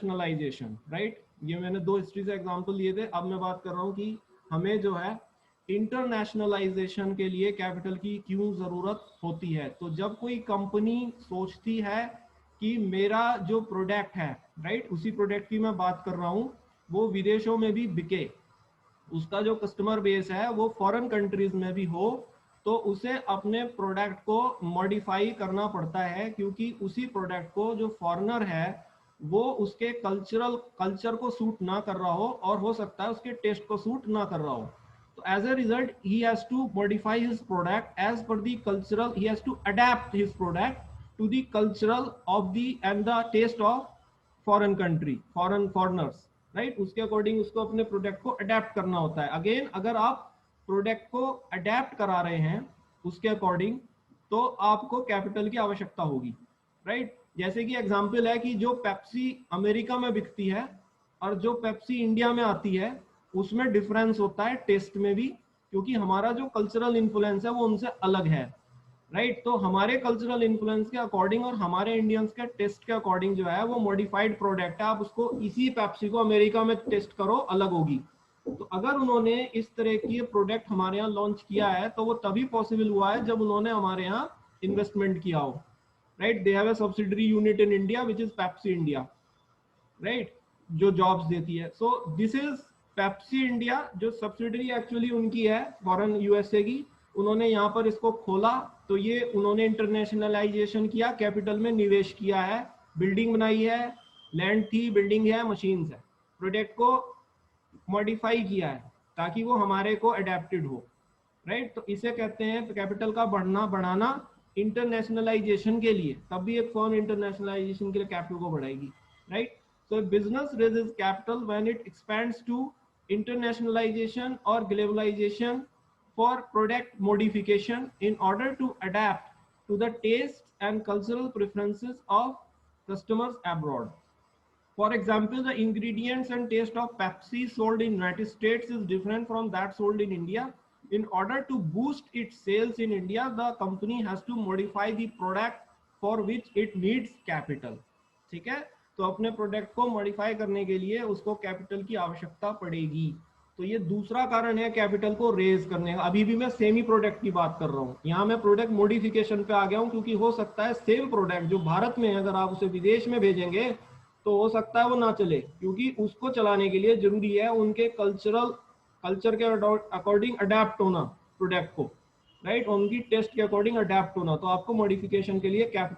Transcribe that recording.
Internationalisation, right. ये मैंने दो हिस्ट्री से एग्जांपल लिए थे। अब मैं बात कर रहा हूँ कि हमें जो है इंटरनेशनलाइजेशन के लिए कैपिटल की क्यों जरूरत होती है। तो जब कोई कंपनी सोचती है कि मेरा जो प्रोडक्ट है, राइट, उसी प्रोडक्ट की मैं बात कर रहा हूँ, वो विदेशों में भी बिके, उसका जो कस्टमर बेस है वो फॉरेन कंट्रीज में भी हो, तो उसे अपने प्रोडक्ट को मॉडिफाई करना पड़ता है, क्योंकि उसी प्रोडक्ट को जो फॉरेनर है वो उसके कल्चर को सूट ना कर रहा हो, और हो सकता है उसके टेस्ट को सूट ना कर रहा हो। तो as a result he has to modify his product as per the cultural, he has to adapt his product to the cultural of the and the taste of foreign country, foreigners, right. उसके according उसको अपने product को adapt करना होता है। Again, अगर आप product को अडेप्ट करा रहे हैं उसके अकॉर्डिंग, तो आपको कैपिटल की आवश्यकता होगी, राइट। जैसे कि एग्जांपल है कि जो पेप्सी अमेरिका में बिकती है और जो पेप्सी इंडिया में आती है, उसमें डिफरेंस होता है टेस्ट में भी, क्योंकि हमारा जो कल्चरल इन्फ्लुएंस है वो उनसे अलग है, राइट। तो हमारे कल्चरल इन्फ्लुएंस के अकॉर्डिंग और हमारे इंडियंस के टेस्ट के अकॉर्डिंग जो है वो मॉडिफाइड प्रोडक्ट है। आप उसको इसी पेप्सी को अमेरिका में टेस्ट करो, अलग होगी। तो अगर उन्होंने इस तरह की प्रोडक्ट हमारे यहाँ लॉन्च किया है तो वो तभी पॉसिबल हुआ है जब उन्होंने हमारे यहाँ इन्वेस्टमेंट किया हो, right. They have a subsidiary unit in India which is Pepsi India, right, जो जॉब्स देती है। So this is Pepsi India, जो सब्सिडरी एक्चुअली उनकी है फॉरेन यूएसए की। उन्होंने यहाँ पर इसको खोला, तो ये उन्होंने इंटरनेशनलाइजेशन किया, कैपिटल में निवेश किया है, बिल्डिंग बनाई है, लैंड थी, बिल्डिंग है, मशीन्स है, प्रोडक्ट को मॉडिफाई किया है ताकि वो हमारे को अडेप्टेड हो, राइट। तो इसे कहते हैं कैपिटल का बढ़ना बढ़ाना इंटरनेशनलाइजेशन के लिए। तब भी एक फर्म इंटरनेशनलाइजेशन के लिए कैपिटल को बढ़ाएगी, right. So business raises capital when it expands to internationalization or globalization for product modification in order to adapt to the tastes and cultural preferences of customers abroad. For example, the ingredients and taste of Pepsi sold in United States is different from that sold in India. In order to boost its sales in India, the company has to modify the product for which it needs capital. ठीक है, तो अपने product को modify करने के लिए उसको capital की आवश्यकता पड़ेगी। तो ये दूसरा कारण है कैपिटल को रेज करने का। अभी भी मैं सेमी प्रोडक्ट की बात कर रहा हूँ, यहाँ मैं प्रोडक्ट मॉडिफिकेशन पे आ गया हूँ, क्योंकि हो सकता है सेम प्रोडक्ट जो भारत में है अगर आप उसे विदेश में भेजेंगे तो हो सकता है वो ना चले, क्योंकि उसको चलाने के लिए जरूरी है उनके कल्चर के अकॉर्डिंग अडेप्ट होना प्रोडक्ट को, राइट, उनकी टेस्ट के अकॉर्डिंग अडेप्ट होना। तो आपको मॉडिफिकेशन के लिए कैपिटल